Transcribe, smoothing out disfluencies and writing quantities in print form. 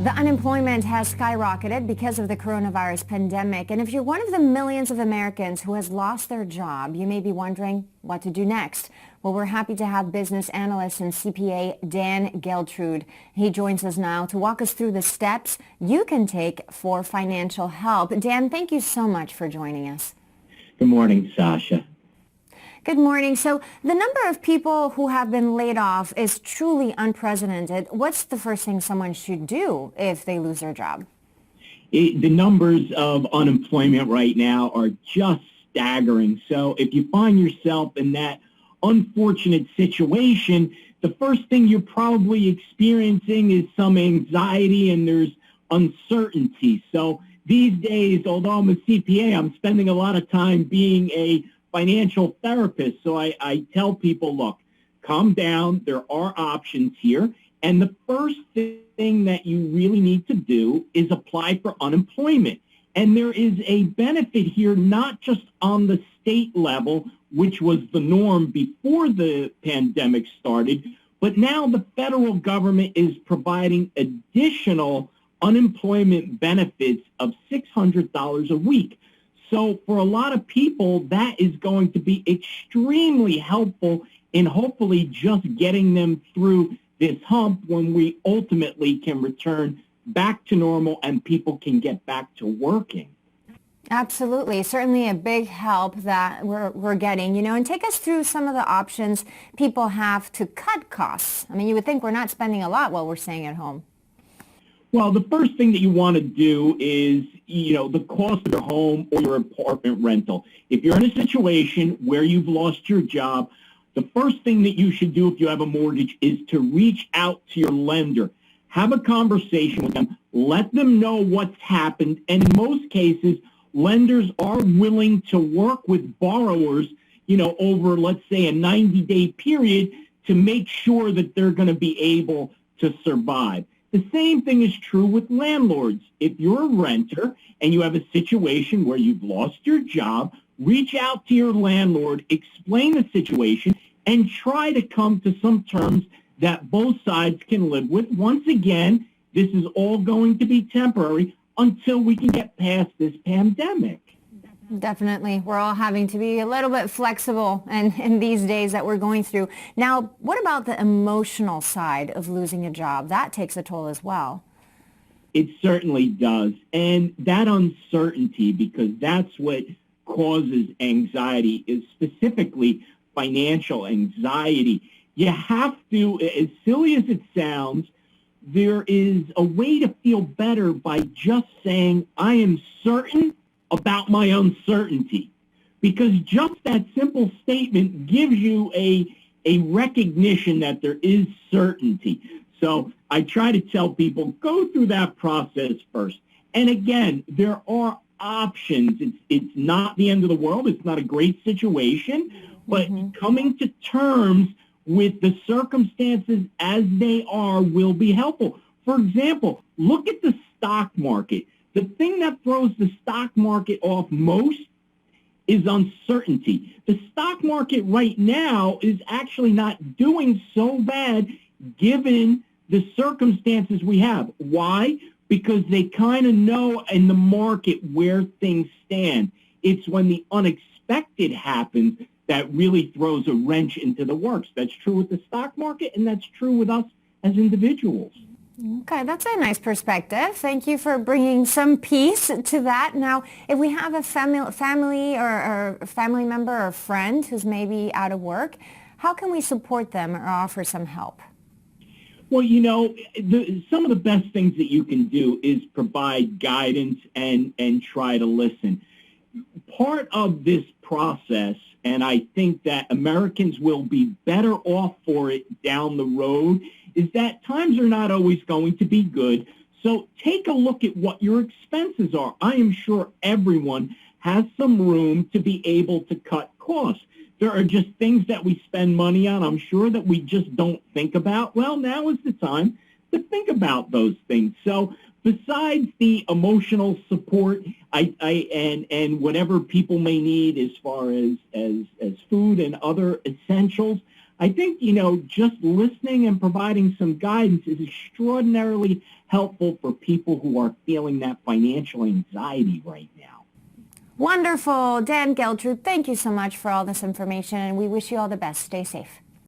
The unemployment has skyrocketed because of the coronavirus pandemic. And if you're one of the millions of Americans who has lost their job, you may be wondering what to do next. Well, we're happy to have business analyst and CPA Dan Geltrude. He joins us now to walk us through the steps you can take for financial help. Dan, thank you so much for joining us. Good morning, Sasha. Good morning. So the number of people who have been laid off is truly unprecedented. What's the first thing someone should do if they lose their job? The numbers of unemployment right now are just staggering. So if you find yourself in that unfortunate situation, the first thing you're probably experiencing is some anxiety and there's uncertainty. So these days, although I'm a CPA, I'm spending a lot of time being a financial therapist. So I tell people, look, calm down. There are options here. And the first thing that you really need to do is apply for unemployment. And there is a benefit here, not just on the state level, which was the norm before the pandemic started, but now the federal government is providing additional unemployment benefits of $600 a week. So for a lot of people, that is going to be extremely helpful in hopefully just getting them through this hump when we ultimately can return back to normal and people can get back to working. Absolutely. Certainly a big help that we're getting, and take us through some of the options people have to cut costs. I mean, you would think we're not spending a lot while we're staying at home. Well, the first thing that you want to do is, the cost of your home or your apartment rental. If you're in a situation where you've lost your job, the first thing that you should do if you have a mortgage is to reach out to your lender. Have a conversation with them. Let them know what's happened. And in most cases, lenders are willing to work with borrowers, over, let's say, a 90-day period to make sure that they're going to be able to survive. The same thing is true with landlords. If you're a renter and you have a situation where you've lost your job, reach out to your landlord, explain the situation, and try to come to some terms that both sides can live with. Once again, this is all going to be temporary until we can get past this pandemic. Definitely. We're all having to be a little bit flexible in these days that we're going through. Now, what about the emotional side of losing a job? That takes a toll as well. It certainly does. And that uncertainty, because that's what causes anxiety, is specifically financial anxiety. You have to, as silly as it sounds, there is a way to feel better by just saying, I am certain about my uncertainty, because just that simple statement gives you a recognition that there is certainty. So I try to tell people, go through that process first. And again, there are options. It's not the end of the world. It's not a great situation, but coming to terms with the circumstances as they are will be helpful. For example, look at the stock market. The thing that throws the stock market off most is uncertainty. The stock market right now is actually not doing so bad given the circumstances we have. Why? Because they kind of know in the market where things stand. It's when the unexpected happens that really throws a wrench into the works. That's true with the stock market, and that's true with us as individuals. Okay, that's a nice perspective. Thank you for bringing some peace to that. Now, if we have a family or a family member or friend who's maybe out of work, how can we support them or offer some help? Well, some of the best things that you can do is provide guidance and try to listen. Part of this process, and I think that Americans will be better off for it down the road, is that times are not always going to be good. So take a look at what your expenses are. I am sure everyone has some room to be able to cut costs. There are just things that we spend money on, I'm sure, that we just don't think about. Well, now is the time to think about those things. So besides the emotional support and whatever people may need as far as food and other essentials, I think, just listening and providing some guidance is extraordinarily helpful for people who are feeling that financial anxiety right now. Wonderful. Dan Geltrude, thank you so much for all this information, and we wish you all the best. Stay safe.